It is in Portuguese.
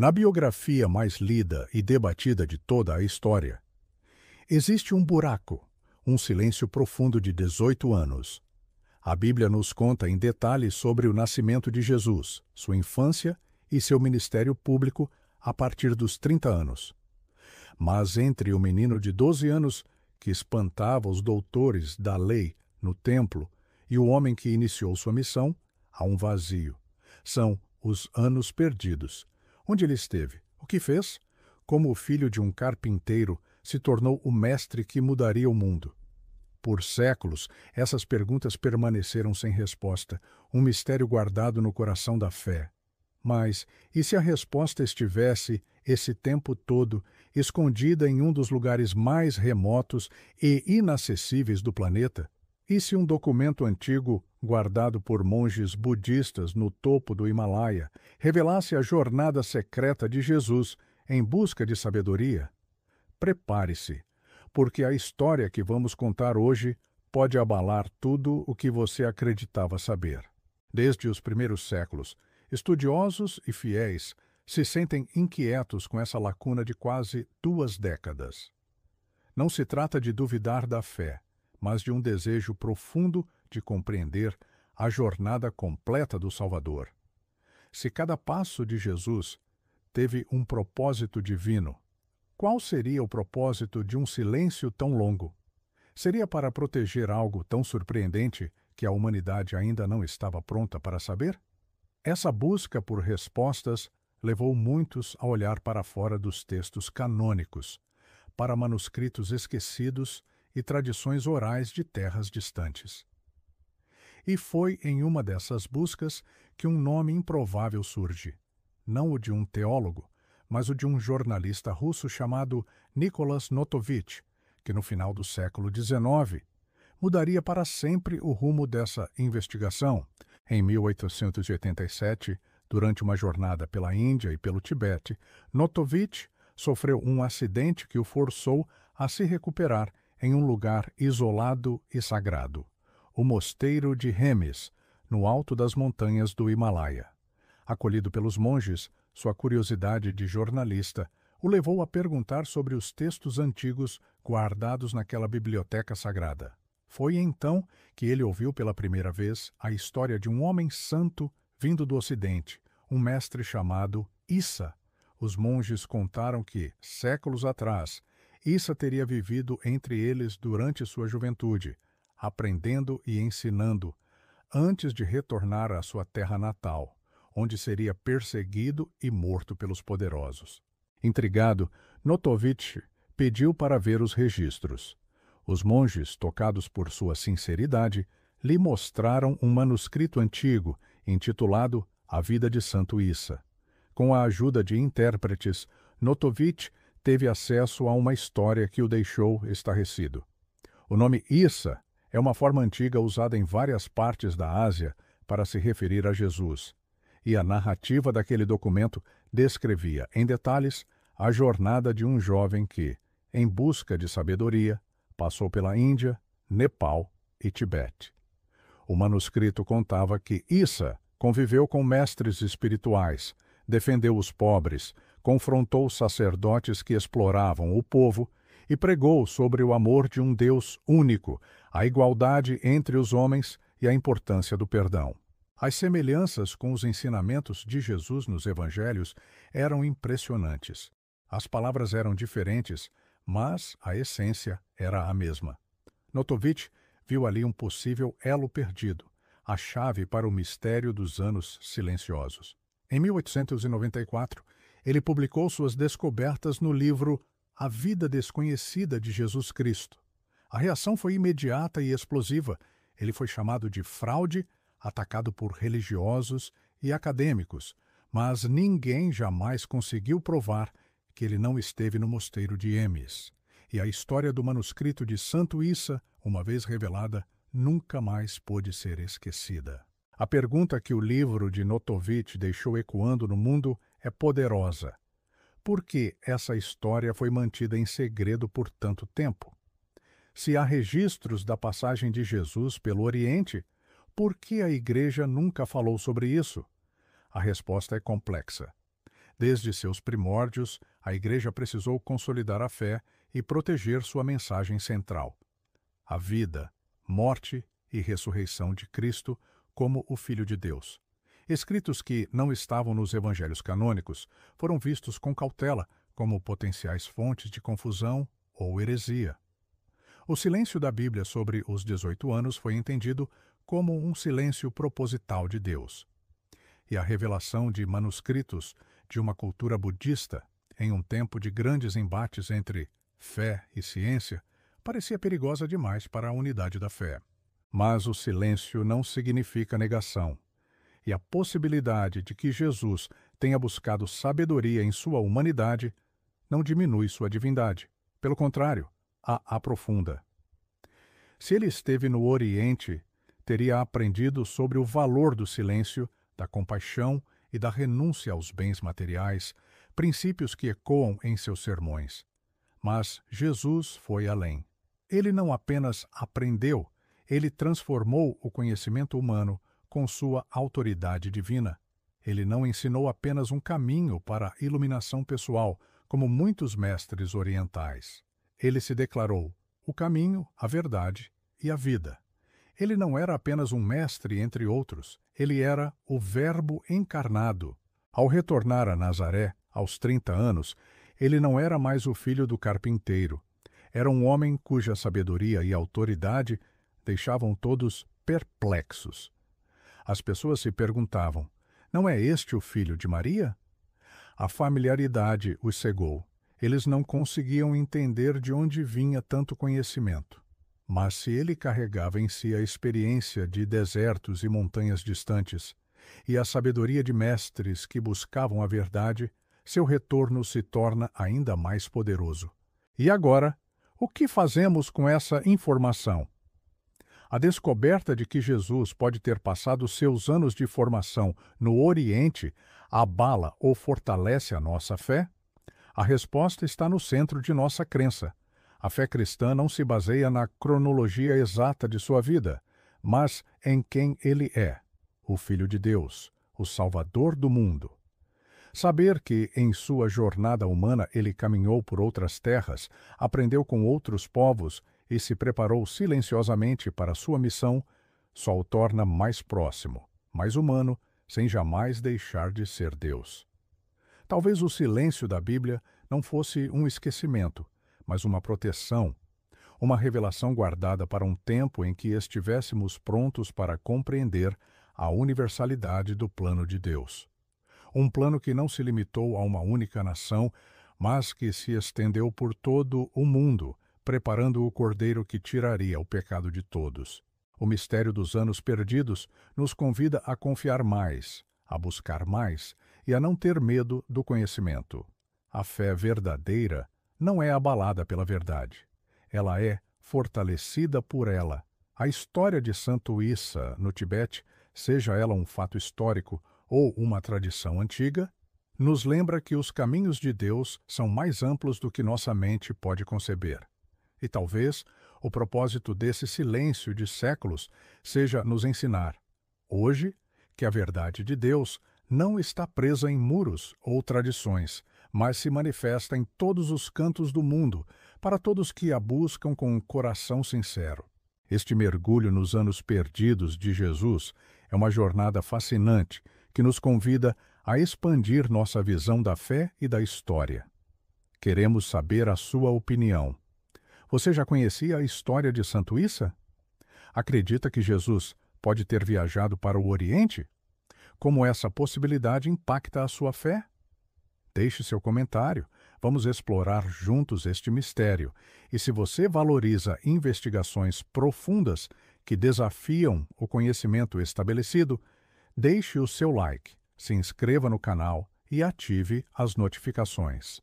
Na biografia mais lida e debatida de toda a história, existe um buraco, um silêncio profundo de 18 anos. A Bíblia nos conta em detalhes sobre o nascimento de Jesus, sua infância e seu ministério público a partir dos 30 anos. Mas entre o menino de 12 anos, que espantava os doutores da lei no templo, e o homem que iniciou sua missão, há um vazio. São os anos perdidos. Onde ele esteve? O que fez? Como o filho de um carpinteiro, se tornou o mestre que mudaria o mundo. Por séculos, essas perguntas permaneceram sem resposta, um mistério guardado no coração da fé. Mas, e se a resposta estivesse, esse tempo todo, escondida em um dos lugares mais remotos e inacessíveis do planeta? E se um documento antigo, guardado por monges budistas no topo do Himalaia, revelasse a jornada secreta de Jesus em busca de sabedoria? Prepare-se, porque a história que vamos contar hoje pode abalar tudo o que você acreditava saber. Desde os primeiros séculos, estudiosos e fiéis se sentem inquietos com essa lacuna de quase 2 décadas. Não se trata de duvidar da fé, mas de um desejo profundo de compreender a jornada completa do Salvador. Se cada passo de Jesus teve um propósito divino, qual seria o propósito de um silêncio tão longo? Seria para proteger algo tão surpreendente que a humanidade ainda não estava pronta para saber? Essa busca por respostas levou muitos a olhar para fora dos textos canônicos, para manuscritos esquecidos e tradições orais de terras distantes. E foi em uma dessas buscas que um nome improvável surge, não o de um teólogo, mas o de um jornalista russo chamado Nicholas Notovitch, que no final do século XIX mudaria para sempre o rumo dessa investigação. Em 1887, durante uma jornada pela Índia e pelo Tibete, Notovitch sofreu um acidente que o forçou a se recuperar em um lugar isolado e sagrado, o mosteiro de Hemis, no alto das montanhas do Himalaia. Acolhido pelos monges, sua curiosidade de jornalista o levou a perguntar sobre os textos antigos guardados naquela biblioteca sagrada. Foi então que ele ouviu pela primeira vez a história de um homem santo vindo do Ocidente, um mestre chamado Issa. Os monges contaram que, séculos atrás, Issa teria vivido entre eles durante sua juventude, aprendendo e ensinando, antes de retornar à sua terra natal, onde seria perseguido e morto pelos poderosos. Intrigado, Notovitch pediu para ver os registros. Os monges, tocados por sua sinceridade, lhe mostraram um manuscrito antigo, intitulado A Vida de Santo Issa. Com a ajuda de intérpretes, Notovitch teve acesso a uma história que o deixou estarrecido. O nome Issa é uma forma antiga usada em várias partes da Ásia para se referir a Jesus, e a narrativa daquele documento descrevia, em detalhes, a jornada de um jovem que, em busca de sabedoria, passou pela Índia, Nepal e Tibete. O manuscrito contava que Issa conviveu com mestres espirituais, defendeu os pobres, confrontou sacerdotes que exploravam o povo e pregou sobre o amor de um Deus único, a igualdade entre os homens e a importância do perdão. As semelhanças com os ensinamentos de Jesus nos evangelhos eram impressionantes. As palavras eram diferentes, mas a essência era a mesma. Notovitch viu ali um possível elo perdido, a chave para o mistério dos anos silenciosos. Em 1894, ele publicou suas descobertas no livro A Vida Desconhecida de Jesus Cristo. A reação foi imediata e explosiva. Ele foi chamado de fraude, atacado por religiosos e acadêmicos, mas ninguém jamais conseguiu provar que ele não esteve no mosteiro de Hemis. E a história do manuscrito de Santo Issa, uma vez revelada, nunca mais pôde ser esquecida. A pergunta que o livro de Notovitch deixou ecoando no mundo é poderosa. Por que essa história foi mantida em segredo por tanto tempo? Se há registros da passagem de Jesus pelo Oriente, por que a Igreja nunca falou sobre isso? A resposta é complexa. Desde seus primórdios, a Igreja precisou consolidar a fé e proteger sua mensagem central: a vida, morte e ressurreição de Cristo como o Filho de Deus. Escritos que não estavam nos evangelhos canônicos foram vistos com cautela como potenciais fontes de confusão ou heresia. O silêncio da Bíblia sobre os 18 anos foi entendido como um silêncio proposital de Deus. E a revelação de manuscritos de uma cultura budista, em um tempo de grandes embates entre fé e ciência, parecia perigosa demais para a unidade da fé. Mas o silêncio não significa negação. E a possibilidade de que Jesus tenha buscado sabedoria em sua humanidade não diminui sua divindade. Pelo contrário, a aprofunda. Se ele esteve no Oriente, teria aprendido sobre o valor do silêncio, da compaixão e da renúncia aos bens materiais, princípios que ecoam em seus sermões. Mas Jesus foi além. Ele não apenas aprendeu, ele transformou o conhecimento humano com sua autoridade divina. Ele não ensinou apenas um caminho para a iluminação pessoal, como muitos mestres orientais. Ele se declarou o caminho, a verdade e a vida. Ele não era apenas um mestre entre outros, ele era o Verbo encarnado. Ao retornar a Nazaré, aos 30 anos, ele não era mais o filho do carpinteiro. Era um homem cuja sabedoria e autoridade deixavam todos perplexos. As pessoas se perguntavam: não é este o filho de Maria? A familiaridade os cegou. Eles não conseguiam entender de onde vinha tanto conhecimento. Mas se ele carregava em si a experiência de desertos e montanhas distantes, e a sabedoria de mestres que buscavam a verdade, seu retorno se torna ainda mais poderoso. E agora, o que fazemos com essa informação? A descoberta de que Jesus pode ter passado seus anos de formação no Oriente abala ou fortalece a nossa fé? A resposta está no centro de nossa crença. A fé cristã não se baseia na cronologia exata de sua vida, mas em quem ele é, o Filho de Deus, o Salvador do mundo. Saber que, em sua jornada humana, ele caminhou por outras terras, aprendeu com outros povos e se preparou silenciosamente para sua missão, só o torna mais próximo, mais humano, sem jamais deixar de ser Deus. Talvez o silêncio da Bíblia não fosse um esquecimento, mas uma proteção, uma revelação guardada para um tempo em que estivéssemos prontos para compreender a universalidade do plano de Deus. Um plano que não se limitou a uma única nação, mas que se estendeu por todo o mundo, preparando o Cordeiro que tiraria o pecado de todos. O mistério dos anos perdidos nos convida a confiar mais, a buscar mais e a não ter medo do conhecimento. A fé verdadeira não é abalada pela verdade. Ela é fortalecida por ela. A história de Santo Issa, no Tibete, seja ela um fato histórico ou uma tradição antiga, nos lembra que os caminhos de Deus são mais amplos do que nossa mente pode conceber. E talvez o propósito desse silêncio de séculos seja nos ensinar, hoje, que a verdade de Deus não está presa em muros ou tradições, mas se manifesta em todos os cantos do mundo, para todos que a buscam com um coração sincero. Este mergulho nos anos perdidos de Jesus é uma jornada fascinante que nos convida a expandir nossa visão da fé e da história. Queremos saber a sua opinião. Você já conhecia a história de Santo Issa? Acredita que Jesus pode ter viajado para o Oriente? Como essa possibilidade impacta a sua fé? Deixe seu comentário. Vamos explorar juntos este mistério. E se você valoriza investigações profundas que desafiam o conhecimento estabelecido, deixe o seu like, se inscreva no canal e ative as notificações.